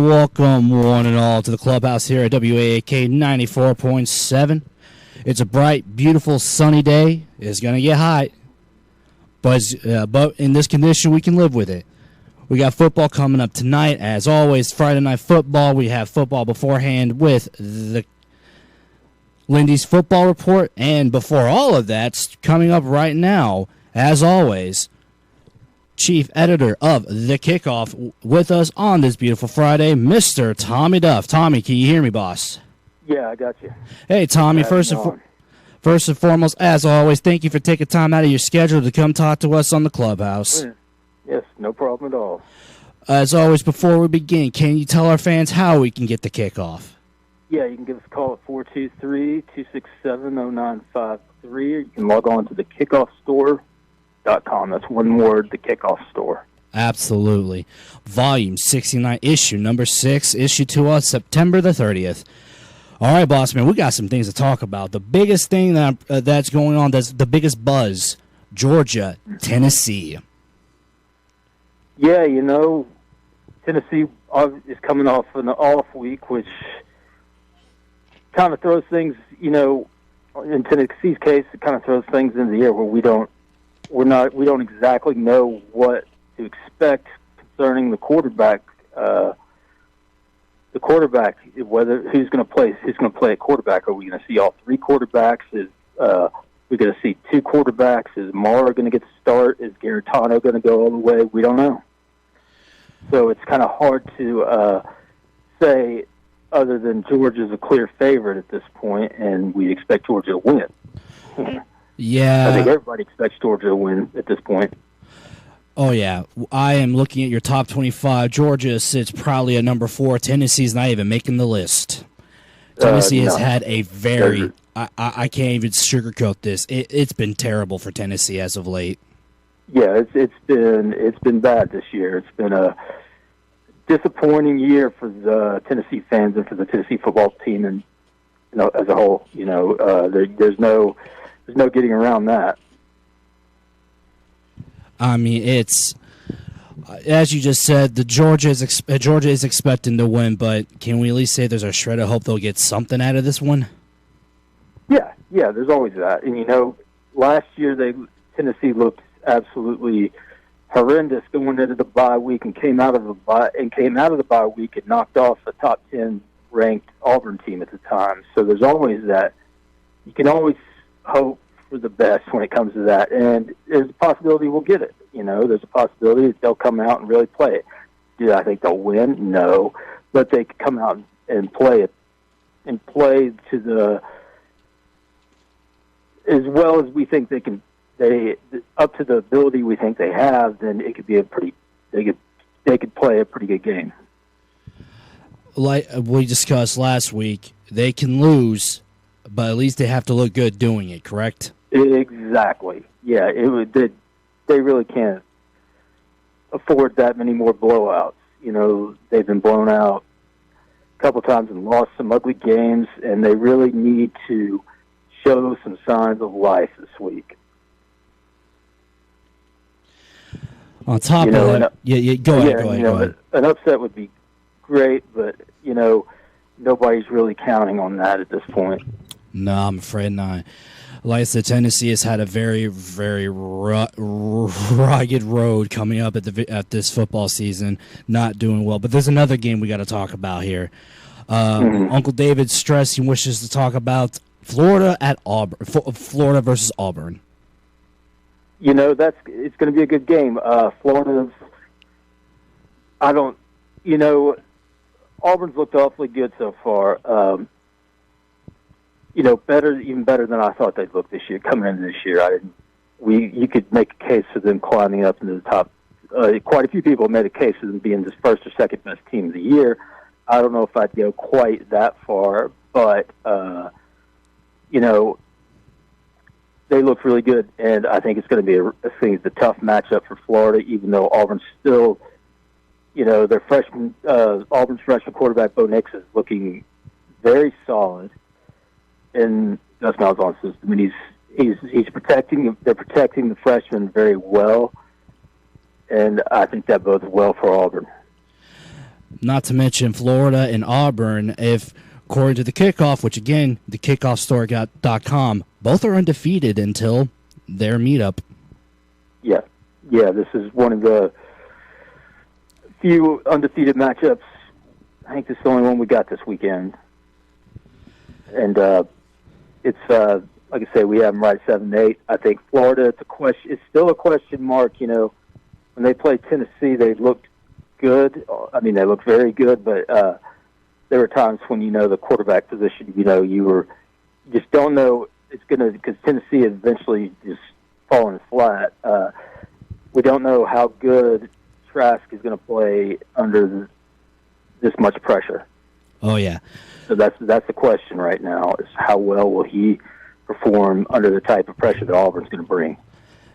welcome one and all to the clubhouse here at WAAK 94.7. It's a bright, beautiful, sunny day. It's going to get hot, but in this condition, we can live with it. We got football coming up tonight. As always, Friday Night Football. We have football beforehand with the Lindy's Football Report. And before all of that's coming up right now, as always, Chief Editor of The Kickoff with us on this beautiful Friday, Mr. Tommy Duff. Tommy, can you hear me, boss? Yeah, I got you. Hey, Tommy, first and foremost, as always, thank you for taking time out of your schedule to come talk to us on the clubhouse. Yes, no problem at all. As always, before we begin, can you tell our fans how we can get the kickoff? Yeah, you can give us a call at 423-267-0953, or you can log on to the kickoffstore.com. That's one word, the Kickoff Store. Absolutely. Volume 69, issue number 6, issued to us September the 30th. All right, boss man, we got some things to talk about. The biggest thing that's going on, that's the biggest buzz, Georgia, Tennessee. Yeah, Tennessee is coming off an off week, which kind of throws things, in Tennessee's case, it kind of throws things in the air where we don't exactly know what to expect concerning the quarterback. Whether who's going to play at quarterback. Are we going to see all three quarterbacks? Is we going to see two quarterbacks? Is Mara going to get the start? Is Garetano going to go all the way? We don't know. So it's kind of hard to say, other than Georgia's a clear favorite at this point, and we expect Georgia to win. Yeah, I think everybody expects Georgia to win at this point. Oh, yeah. I am looking at your top 25. Georgia sits proudly at number 4. Tennessee's not even making the list. Tennessee has had a very I can't even sugarcoat this. It's been terrible for Tennessee as of late. Yeah, it's been bad this year. It's been a disappointing year for the Tennessee fans and for the Tennessee football team, and as a whole. There's no getting around that. I mean, it's as you just said. Georgia is expecting to win, but can we at least say there's a shred of hope they'll get something out of this one? Yeah. There's always that, and last year Tennessee looked absolutely horrendous going into the bye week, and came out of the bye week and knocked off a top 10 ranked Auburn team at the time. So there's always that. You can always hope for the best when it comes to that, and there's a possibility we'll get it. There's a possibility that they'll come out and really play it. Do I think they'll win? No, but they could come out and play it, and play to the as well as we think they can. They up to the ability we think they have, then it could be they could play a pretty good game. Like we discussed last week, they can lose, but at least they have to look good doing it, correct? Exactly. Yeah, they really can't afford that many more blowouts. They've been blown out a couple times and lost some ugly games, and they really need to show some signs of life this week. On top of that, go ahead. An upset would be great, but nobody's really counting on that at this point. No, I'm afraid not. Like I said, Tennessee has had a very, very rugged road coming up at this football season, not doing well. But there's another game we got to talk about here. Uncle David's stressing wishes to talk about Florida at Auburn. Florida versus Auburn. It's going to be a good game. Florida's. Auburn's looked awfully good so far. Even better than I thought they'd look this year. Coming into this year, you could make a case for them climbing up into the top. Quite a few people made a case for them being the first or second best team of the year. I don't know if I'd go quite that far, but they look really good, and I think it's going to be a tough matchup for Florida. Even though Auburn's still, their Auburn's freshman quarterback Bo Nix is looking very solid in Gus Malzahn's system, and he's protecting. They're protecting the freshman very well, and I think that bodes well for Auburn. Not to mention Florida and Auburn, if according to the Kickoff, which again, the kickoffstore.com, both are undefeated until their meetup. Yeah, this is one of the few undefeated matchups. I think this is the only one we got this weekend. And it's, like I say, we have them right 7-8. I think Florida, it's still a question mark. You know, when they played Tennessee, they looked good. I mean, they looked very good, but there were times when, the quarterback position, you just don't know it's going to, because Tennessee eventually just falling flat. We don't know how good Trask is going to play under this much pressure. Oh, yeah. So that's the question right now, is how well will he perform under the type of pressure that Auburn's going to bring.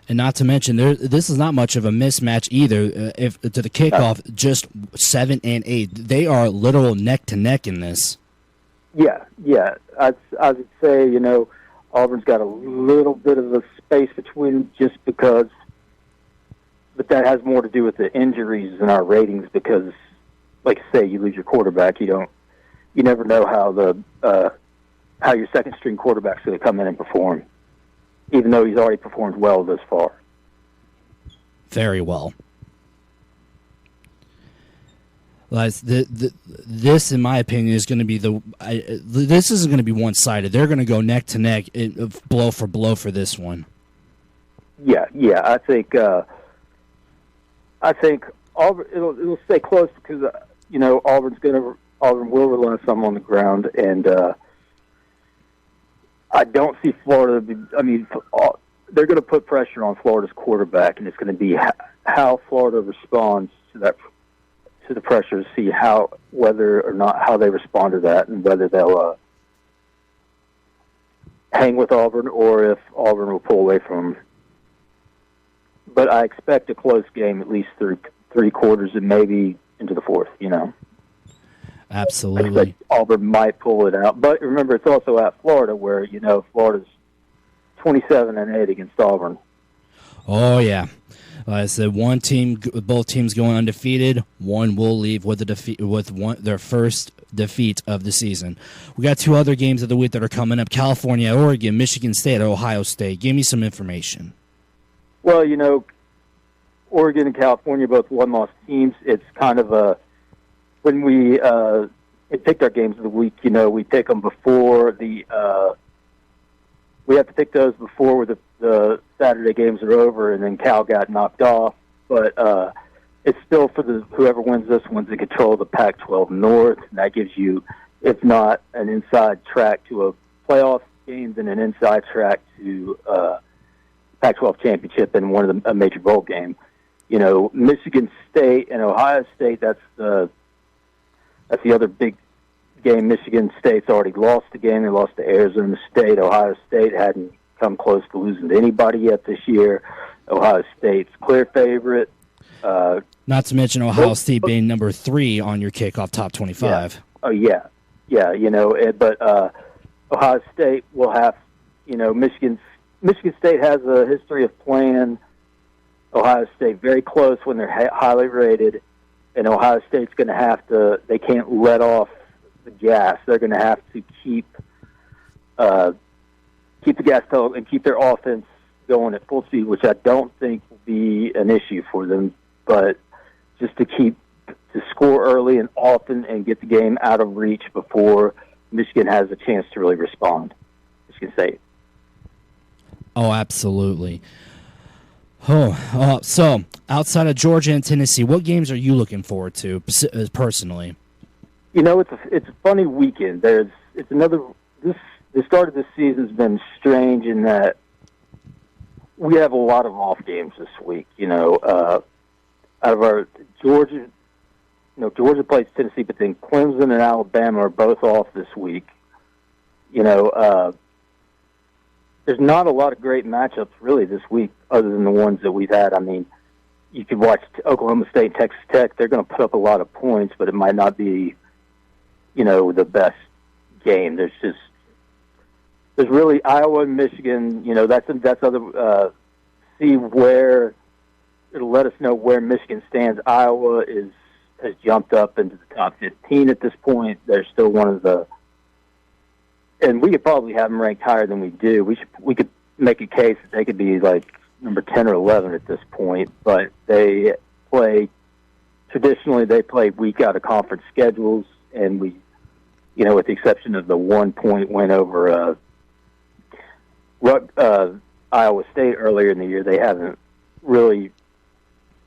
And not to mention, this is not much of a mismatch either. If to the Kickoff, just 7-8, they are literal neck to neck in this. Yeah. I would say Auburn's got a little bit of a space between them just because, but that has more to do with the injuries in our ratings because, like I say, you lose your quarterback, you never know how your second string quarterback's going to come in and perform, even though he's already performed well thus far. Very well. This, in my opinion, is going to be this isn't going to be one-sided. They're going to go neck to neck, blow for blow for this one. Yeah. I think Auburn it'll stay close because Auburn will rely some on the ground, and I don't see Florida. They're going to put pressure on Florida's quarterback, and it's going to be how Florida responds to the pressure to see whether or not how they respond to that, and whether they'll hang with Auburn or if Auburn will pull away from them. But I expect a close game, at least through 3 quarters and maybe into the fourth. Absolutely. I expect Auburn might pull it out, but remember, it's also at Florida, where Florida's 27-8 against Auburn. Oh yeah. Like I said, both teams going undefeated. One will leave with their first defeat of the season. We got 2 other games of the week that are coming up: California, Oregon, Michigan State, Ohio State. Give me some information. Well, Oregon and California both one-loss teams. It's kind of when we picked our games of the week. We pick them before we have to pick those before the Saturday games are over, and then Cal got knocked off. But it's still for whoever wins this one's in control of the Pac-12 North, and that gives you, if not an inside track to a playoff game, then an inside track to Pac-12 championship and a major bowl game. Michigan State and Ohio State. That's the other big game. Michigan State's already lost the game. They lost to Arizona State. Ohio State hadn't come close to losing to anybody yet this year. Ohio State's clear favorite. Not to mention Ohio State being number 3 on your Kickoff Top 25. Yeah. Oh, yeah. But Ohio State will have, Michigan State has a history of playing Ohio State very close when they're highly rated, and Ohio State's going to have to, they can't let off the gas. They're going to have to keep the gas pedal and keep their offense going at full speed, which I don't think will be an issue for them, but just to score early and often and get the game out of reach before Michigan has a chance to really respond. Michigan State. Oh, absolutely. So outside of Georgia and Tennessee, what games are you looking forward to personally? It's a funny weekend. The start of this season's been strange in that we have a lot of off games this week. Out of our Georgia plays Tennessee, but then Clemson and Alabama are both off this week. There's not a lot of great matchups really this week other than the ones that we've had. I mean, you could watch Oklahoma State, Texas Tech. They're going to put up a lot of points, but it might not be, the best game. There's really Iowa and Michigan. That's other. See where it'll let us know where Michigan stands. Iowa has jumped up into the top 15 at this point. They're still one of the, and we could probably have them ranked higher than we do. We could make a case that they could be like number 10 or 11 at this point, but traditionally they play week out of conference schedules, and we, with the exception of the 1 point win over Iowa State earlier in the year, they haven't really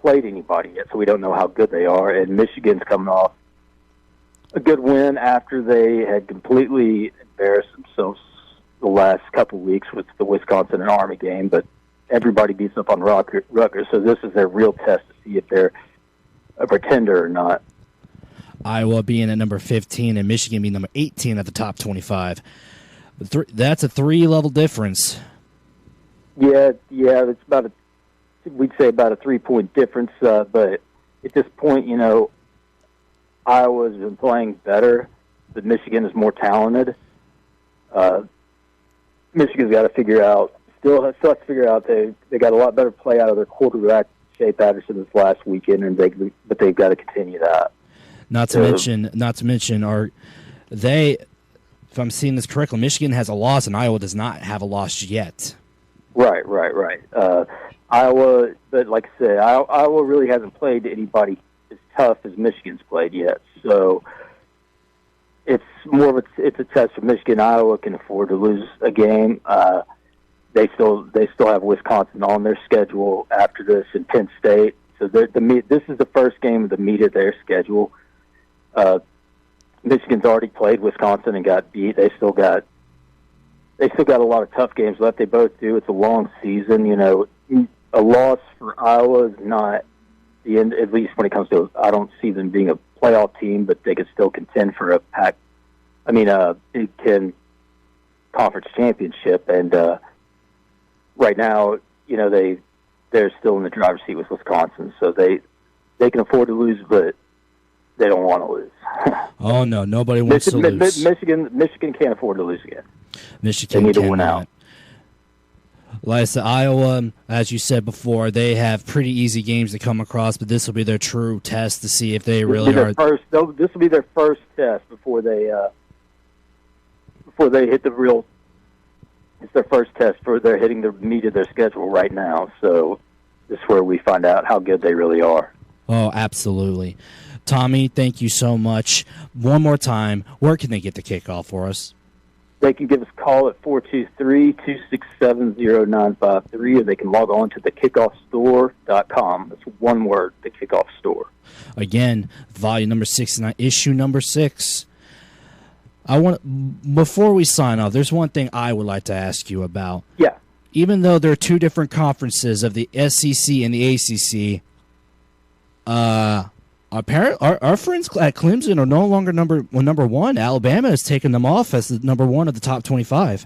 played anybody yet, so we don't know how good they are. And Michigan's coming off a good win after they had completely embarrassed themselves the last couple of weeks with the Wisconsin and Army game, but everybody beats up on Rutgers, so this is their real test to see if they're a pretender or not. Iowa being at number 15 and Michigan being number 18 at the top 25. That's a 3-level difference. Yeah, it's we'd say about a 3-point difference, but at this point, Iowa's been playing better, but Michigan is more talented. Michigan's got to figure out, still has to figure out they got a lot better play out of their quarterback, Shea Patterson, this last weekend, but they've got to continue that. Not to mention, are they? If I'm seeing this correctly, Michigan has a loss and Iowa does not have a loss yet. Right. Iowa, but like I said, Iowa really hasn't played anybody as tough as Michigan's played yet. So it's more of it's a test for Michigan. Iowa can afford to lose a game. They still have Wisconsin on their schedule after this, and Penn State. So this is the first game of the meat of their schedule. Michigan's already played Wisconsin and got beat. They still got a lot of tough games left. They both do. It's a long season. A loss for Iowa is not the end, at least when it comes to. I don't see them being a playoff team, but they could still contend for a Big Ten conference championship. And right now, they're still in the driver's seat with Wisconsin, so they can afford to lose, but they don't want to lose. Oh no, nobody wants to lose. Michigan can't afford to lose again. Michigan they need to win out. Like I said, Iowa, as you said before, they have pretty easy games to come across, but this will be their true test to see if they really are. This will be their first test before they hit the real. It's their first test they're hitting the meat of their schedule right now. So this is where we find out how good they really are. Oh, absolutely. Tommy, thank you so much. One more time, where can they get the kickoff for us? They can give us a call at 423-267-0953, or they can log on to thekickoffstore.com. That's one word, the Kickoff Store. Again, volume number 69, issue number 6. Before we sign off, there's one thing I would like to ask you about. Yeah. Even though there are two different conferences of the SEC and the ACC, our friends at Clemson are no longer number one. Alabama has taken them off as the number one of the top 25.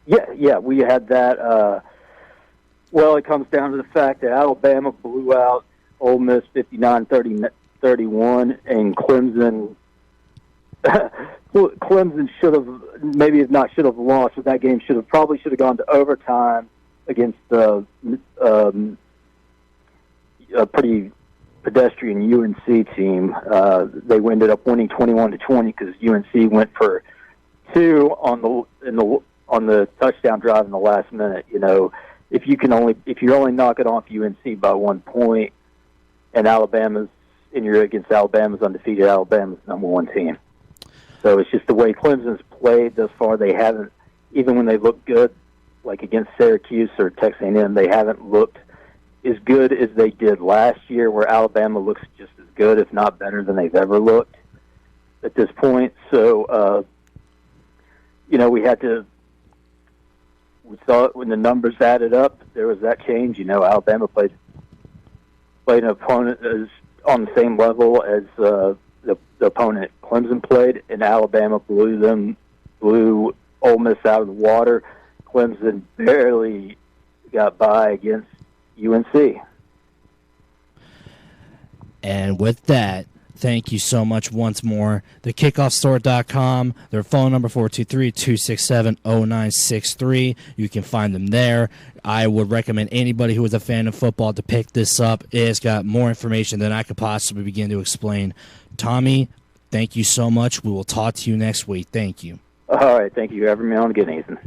Yeah, we had that. It comes down to the fact that Alabama blew out Ole Miss 59-31, and Clemson should have lost, but that game should have gone to overtime against a pretty pedestrian UNC team. They ended up winning 21-20 because UNC went for 2 on the touchdown drive in the last minute. If you're only knocking off UNC by 1 point, and you're against Alabama's undefeated, Alabama's number 1 team. So it's just the way Clemson's played thus far. They haven't, even when they look good, like against Syracuse or Texas A&M, they haven't looked as good as they did last year, where Alabama looks just as good, if not better, than they've ever looked at this point. So, we saw it when the numbers added up. There was that change. Alabama played an opponent as on the same level as the opponent Clemson played, and Alabama blew Ole Miss out of the water. Clemson barely got by against UNC. And with that, Thank you so much once more. The kickoffstore.com, their phone number 423-267-0963. You can find them there. I would recommend anybody who is a fan of football to pick this up. It's got more information than I could possibly begin to explain. Tommy, thank you so much. We will talk to you next week. Thank you. All right. Thank you. Have me on again, Ethan.